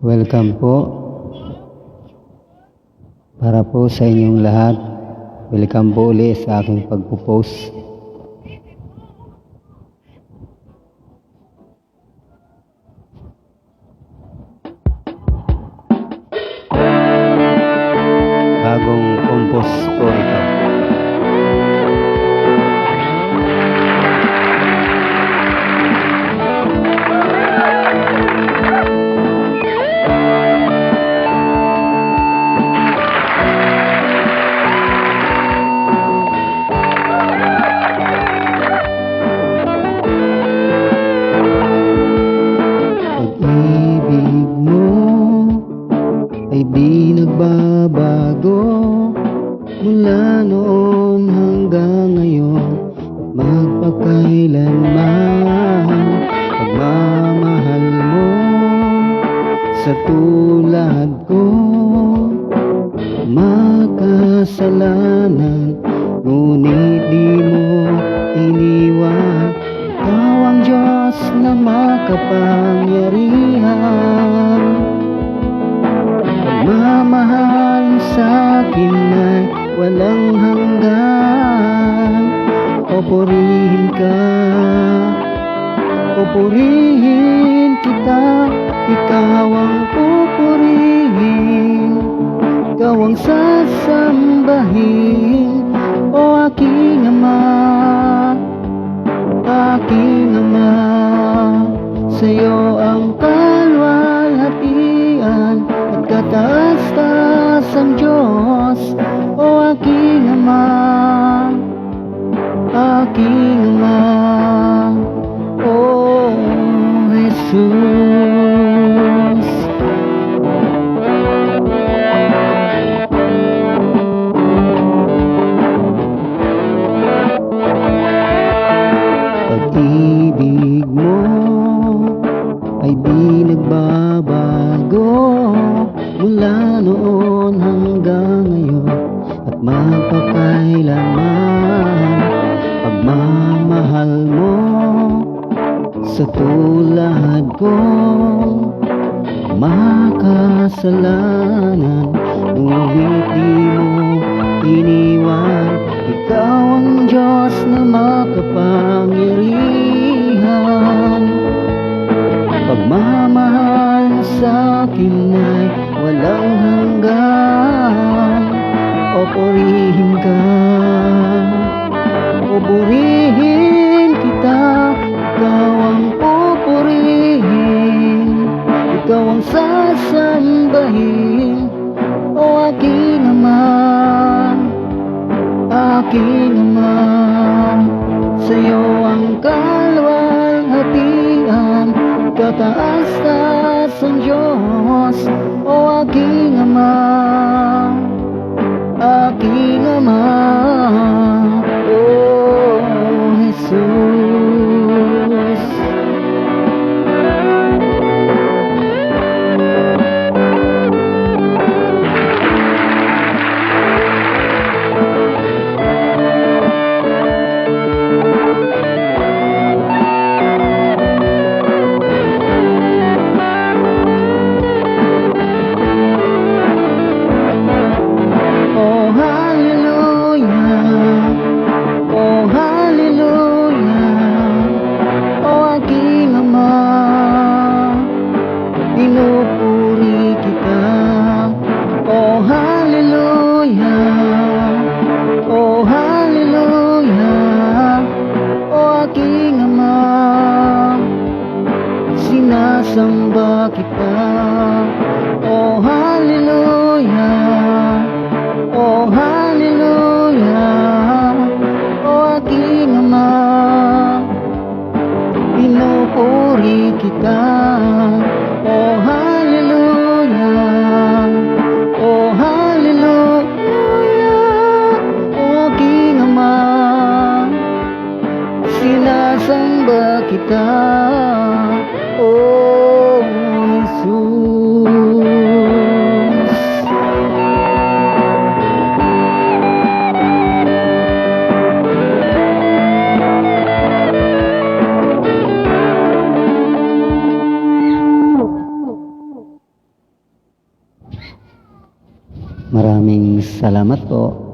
Welcome po para po sa inyong lahat. Welcome po ulit sa aking pagpo-post. Bagong compose po ito. Pag-ibig mo ay di nagbabago mula noon hanggang ngayon at magpakailanman. Pagmamahal mo sa tulad ko, makasalanan, ngunit di mo iniwan. Ikaw ang Diyos na makapangyarihan. Pagmamahal sa'kin ay walang hanggan. O purihin ka, o purihin kita. Ikaw ang pupurihin, ikaw ang sasambahin. O aking Ama, aking Ama, sa'yo ang kalwalhatian at kataas-taas ang Diyos. O aking Ama, aking Ama, O Jesus. Pag-ibig mo ay di nagbabago mula noon hanggang ngayon at magpakailanman. Pagmamahal mo sa tulad ko, makasalanan, ngunit di mo iniwan. Ikaw ang Diyos na makapangyarihan. Pagmamahal mo sa'kin ay walang hanggan. O purihin ka, o purihin kita. Ikaw ang pupurihin, ikaw ang sasambahin. O aking Ama, aking Ama, sa'yo ang kalwalhatian, kataas-taas ang Diyos. O aking Ama, aking Ama, O Jesus. Pinupuri kita, oh hallelujah, oh hallelujah, oh aking Ama, sinasamba kita, oh hallelujah, oh hallelujah, oh aking Ama, pinupuri kita. Oh hallelujah, oh hallelujah, oh aking Ama, sinasamba kita, oh Jesus. Maraming salamat po.